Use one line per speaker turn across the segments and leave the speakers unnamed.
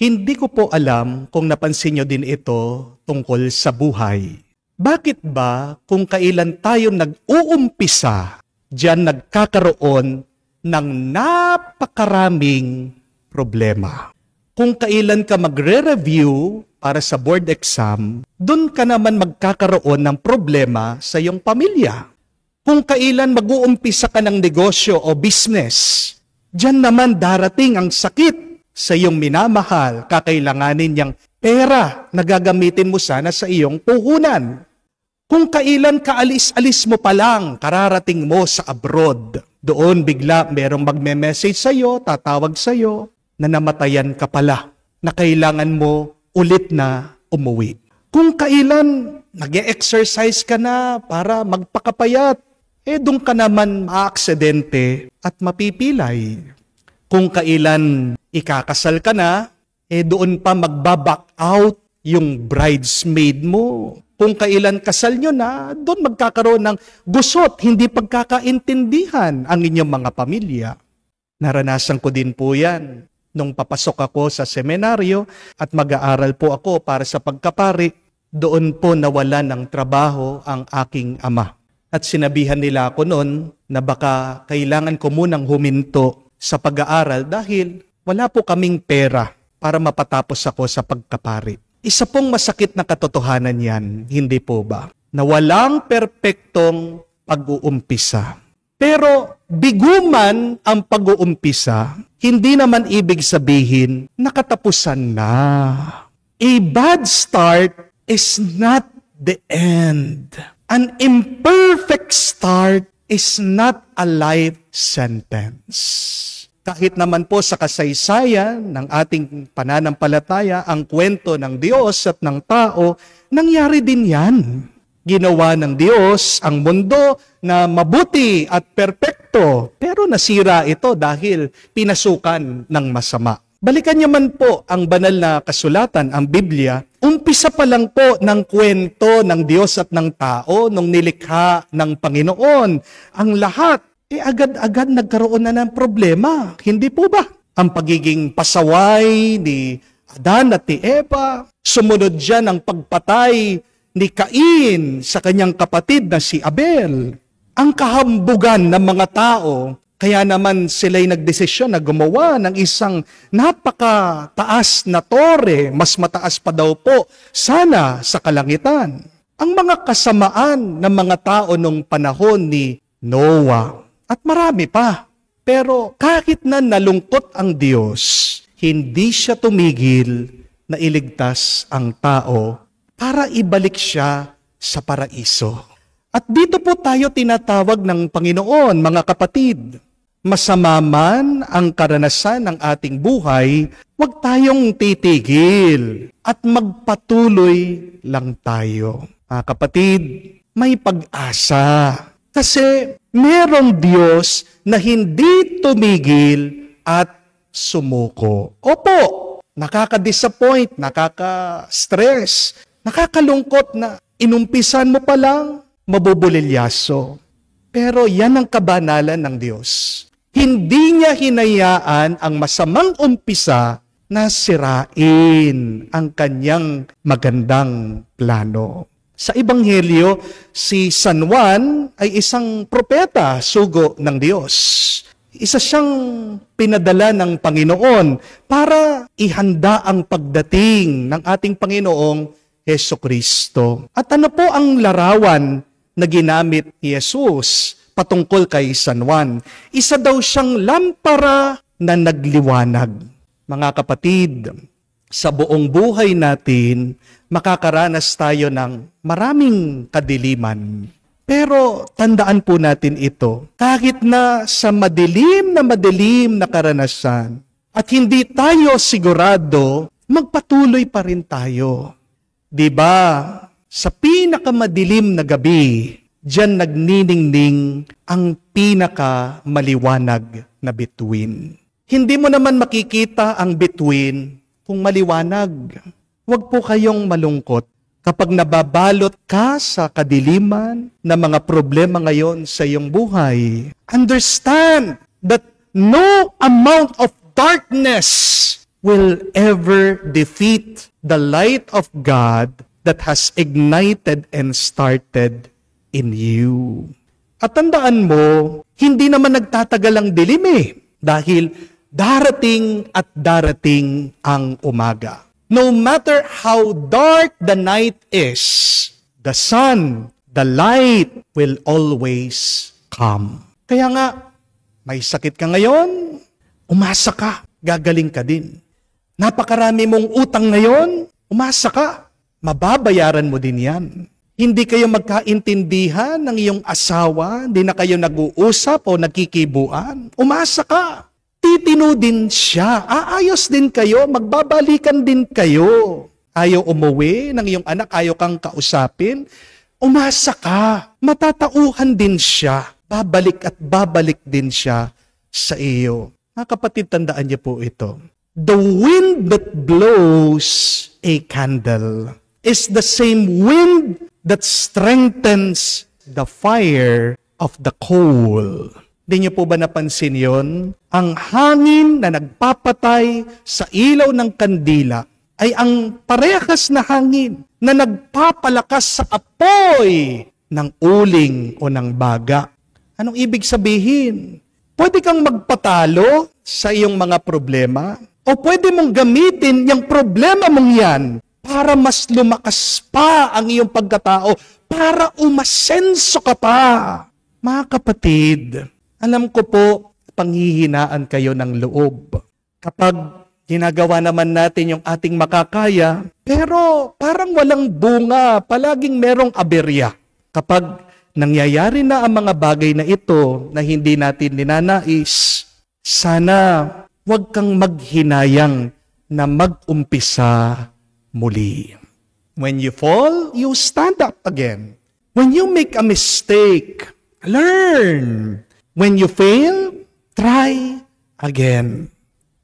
Hindi ko po alam kung napansin nyo din ito tungkol sa buhay. Bakit ba kung kailan tayo nag-uumpisa, diyan nagkakaroon ng napakaraming problema? Kung kailan ka magre-review para sa board exam, doon ka naman magkakaroon ng problema sa iyong pamilya. Kung kailan mag-uumpisa ka ng negosyo o business, diyan naman darating ang sakit sa iyong minamahal, kakailanganin niyang pera na gagamitin mo sana sa iyong puhunan. Kung kailan kaalis-alis mo pa lang, kararating mo sa abroad, doon bigla merong magme-message sa iyo, tatawag sa iyo, na namatayan ka pala, na kailangan mo ulit na umuwi. Kung kailan nag-e-exercise ka na para magpakapayat, doon ka naman maaksidente at mapipilay. Kung kailan ikakasal ka na, doon pa magbaback out yung bridesmaid mo. Kung kailan kasal nyo na, doon magkakaroon ng gusot, hindi pagkakaintindihan ang inyong mga pamilya. Naranasan ko din po yan. Nung papasok ako sa seminaryo at mag-aaral po ako para sa pagkapari, doon po nawala ng trabaho ang aking ama. At sinabihan nila ako noon na baka kailangan ko munang huminto sa pag-aaral dahil wala po kaming pera para mapatapos ako sa pagkapari. Isa pong masakit na katotohanan yan, hindi po ba? Na walang perpektong pag-uumpisa. Pero biguman ang pag-uumpisa, hindi naman ibig sabihin nakatapusan na. A bad start is not the end. An imperfect start is not a life sentence. Kahit naman po sa kasaysayan ng ating pananampalataya, ang kwento ng Diyos at ng tao, nangyari din yan. Ginawa ng Diyos ang mundo na mabuti at perpekto, pero nasira ito dahil pinasukan ng masama. Balikan niyo man po ang banal na kasulatan, ang Biblia, umpisa pa lang po ng kwento ng Diyos at ng tao nung nilikha ng Panginoon. Ang lahat, agad-agad nagkaroon na ng problema. Hindi po ba? Ang pagiging pasaway ni Adan at ni Eva, sumunod dyan ang pagpatay ni Cain sa kanyang kapatid na si Abel. Ang kahambugan ng mga tao, kaya naman sila'y nagdesisyon na gumawa ng isang napakataas na tore, mas mataas pa daw po sana sa kalangitan. Ang mga kasamaan ng mga tao nung panahon ni Noah, at marami pa. Pero kahit na nalungkot ang Diyos, hindi siya tumigil na iligtas ang tao para ibalik siya sa paraiso. At dito po tayo tinatawag ng Panginoon, mga kapatid. Masama man ang karanasan ng ating buhay, huwag tayong titigil at magpatuloy lang tayo. Mga kapatid, may pag-asa. Kasi merong Diyos na hindi tumigil at sumuko. Opo, nakaka-disappoint, nakaka-stress, nakakalungkot na inumpisan mo pa lang, mabubulilyaso. Pero yan ang kabanalan ng Diyos. Hindi niya hinayaan ang masamang umpisa na sirain ang kanyang magandang plano. Sa Ebanghelyo, si San Juan ay isang propeta, sugo ng Diyos. Isa siyang pinadala ng Panginoon para ihanda ang pagdating ng ating Panginoong Hesukristo. At ano po ang larawan na ginamit ni Jesus patungkol kay San Juan? Isa daw siyang lampara na nagliwanag. Mga kapatid, sa buong buhay natin, makakaranas tayo ng maraming kadiliman. Pero tandaan po natin ito, kahit na sa madilim na karanasan, at hindi tayo sigurado, magpatuloy pa rin tayo. Diba? Sa pinakamadilim na gabi, diyan nagniningning ang pinakamaliwanag na bituin. Hindi mo naman makikita ang bituin kung maliwanag. Huwag po kayong malungkot kapag nababalot ka sa kadiliman na mga problema ngayon sa iyong buhay. Understand that no amount of darkness will ever defeat the light of God that has ignited and started in you. At tandaan mo, hindi naman nagtatagal ang dilim dahil darating at darating ang umaga. No matter how dark the night is, the sun, the light will always come. Kaya nga, may sakit ka ngayon, umasa ka, gagaling ka din. Napakarami mong utang ngayon, umasa ka, mababayaran mo din yan. Hindi kayo magkaintindihan ng iyong asawa, hindi na kayo nag-uusap o nagkikibuan, umasa ka. Titino din siya, aayos din kayo, magbabalikan din kayo. Ayaw umuwi ng iyong anak, ayaw kang kausapin, umasa ka, matatauhan din siya, babalik at babalik din siya sa iyo. Mga kapatid, tandaan niyo po ito. The wind that blows a candle is the same wind that strengthens the fire of the coal. Hindi niyo po ba napansin yon? Ang hangin na nagpapatay sa ilaw ng kandila ay ang parehas na hangin na nagpapalakas sa apoy ng uling o ng baga. Anong ibig sabihin? Pwede kang magpatalo sa iyong mga problema o pwede mong gamitin yung problema mong yan para mas lumakas pa ang iyong pagkatao, para umasenso ka pa. Mga kapatid, alam ko po, panghihinaan kayo ng loob. Kapag ginagawa naman natin yung ating makakaya, pero parang walang bunga, palaging merong aberya. Kapag nangyayari na ang mga bagay na ito na hindi natin ninanais, sana huwag kang maghinayang na mag-umpisa muli. When you fall, you stand up again. When you make a mistake, learn. When you fail, try again.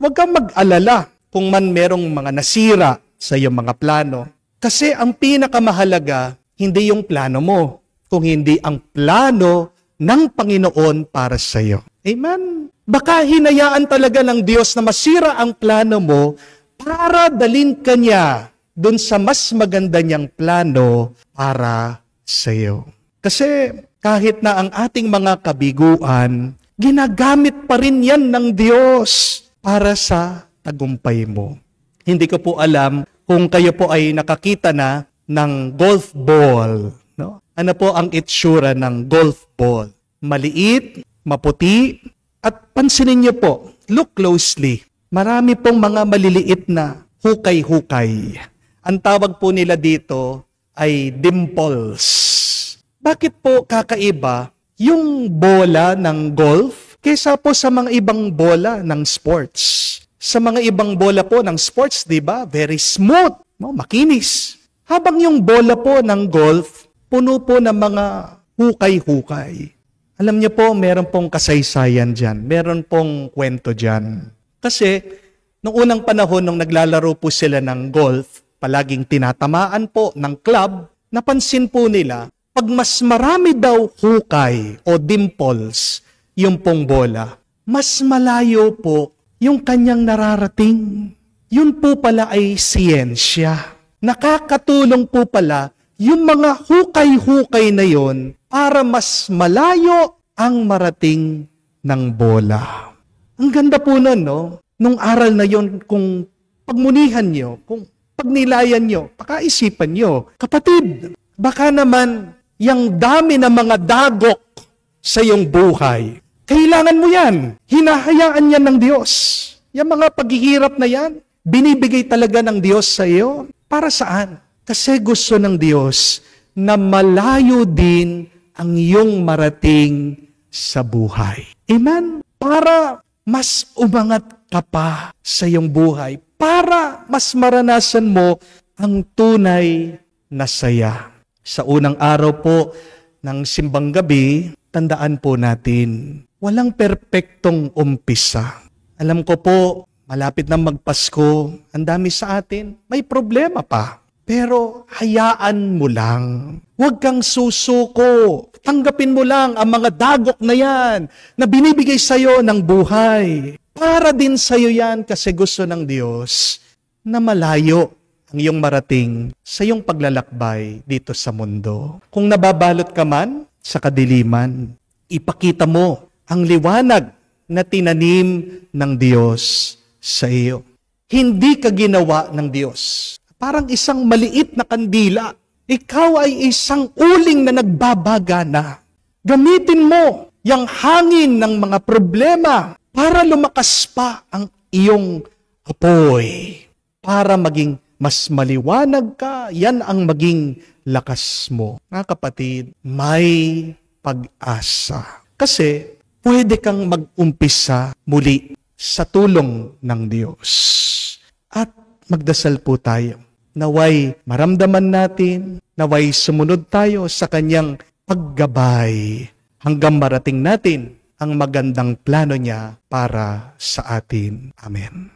Huwag kang mag-alala kung man merong mga nasira sa iyong mga plano. Kasi ang pinakamahalaga, hindi yung plano mo, kung hindi ang plano ng Panginoon para sa iyo. Amen? Baka hinayaan talaga ng Diyos na masira ang plano mo para dalhin ka niya dun sa mas maganda niyang plano para sa iyo. Kasi kahit na ang ating mga kabiguan, ginagamit pa rin yan ng Diyos para sa tagumpay mo. Hindi ko po alam kung kayo po ay nakakita na ng golf ball. No? Ano po ang itsura ng golf ball? Maliit, maputi, at pansinin niyo po, look closely. Marami pong mga maliliit na hukay-hukay. Ang tawag po nila dito ay dimples. Bakit po kakaiba yung bola ng golf kaysa po sa mga ibang bola ng sports? Sa mga ibang bola po ng sports, di ba? Very smooth, no? Makinis. Habang yung bola po ng golf, puno po ng mga hukay-hukay. Alam niyo po, meron pong kasaysayan dyan. Meron pong kwento dyan. Kasi, nung unang panahon, nung naglalaro po sila ng golf, palaging tinatamaan po ng club, napansin po nila, pag mas marami daw hukay o dimples yung pong bola, mas malayo po yung kanyang nararating. Yun po pala ay siyensya. Nakakatulong po pala yung mga hukay-hukay na yon para mas malayo ang marating ng bola. Ang ganda po nun, no? Nung aral na yon, kung pagmunihan nyo, kung pagnilayan nyo, pakaisipan nyo, kapatid, baka naman yung dami ng mga dagok sa iyong buhay, kailangan mo yan. Hinahayaan yan ng Diyos. Yung mga paghihirap na yan, binibigay talaga ng Diyos sa iyo. Para saan? Kasi gusto ng Diyos na malayo din ang iyong marating sa buhay. Amen? Para mas umangat ka pa sa iyong buhay. Para mas maranasan mo ang tunay na saya. Sa unang araw po ng simbang gabi, tandaan po natin, walang perpektong umpisa. Alam ko po, malapit na magpasko, ang dami sa atin, may problema pa. Pero hayaan mo lang. Huwag kang susuko. Tanggapin mo lang ang mga dagok na yan na binibigay sa'yo ng buhay. Para din sa'yo yan kasi gusto ng Diyos na malayo ang iyong marating sa iyong paglalakbay dito sa mundo. Kung nababalot ka man sa kadiliman, ipakita mo ang liwanag na tinanim ng Diyos sa iyo. Hindi ka ginawa ng Diyos. Parang isang maliit na kandila. Ikaw ay isang uling na nagbabaga na. Gamitin mo yung hangin ng mga problema para lumakas pa ang iyong apoy. Para maging mas maliwanag ka, yan ang maging lakas mo. Mga kapatid, may pag-asa. Kasi pwede kang mag-umpisa muli sa tulong ng Diyos. At magdasal po tayo. Naway maramdaman natin, naway sumunod tayo sa kanyang paggabay hanggang marating natin ang magandang plano niya para sa atin. Amen.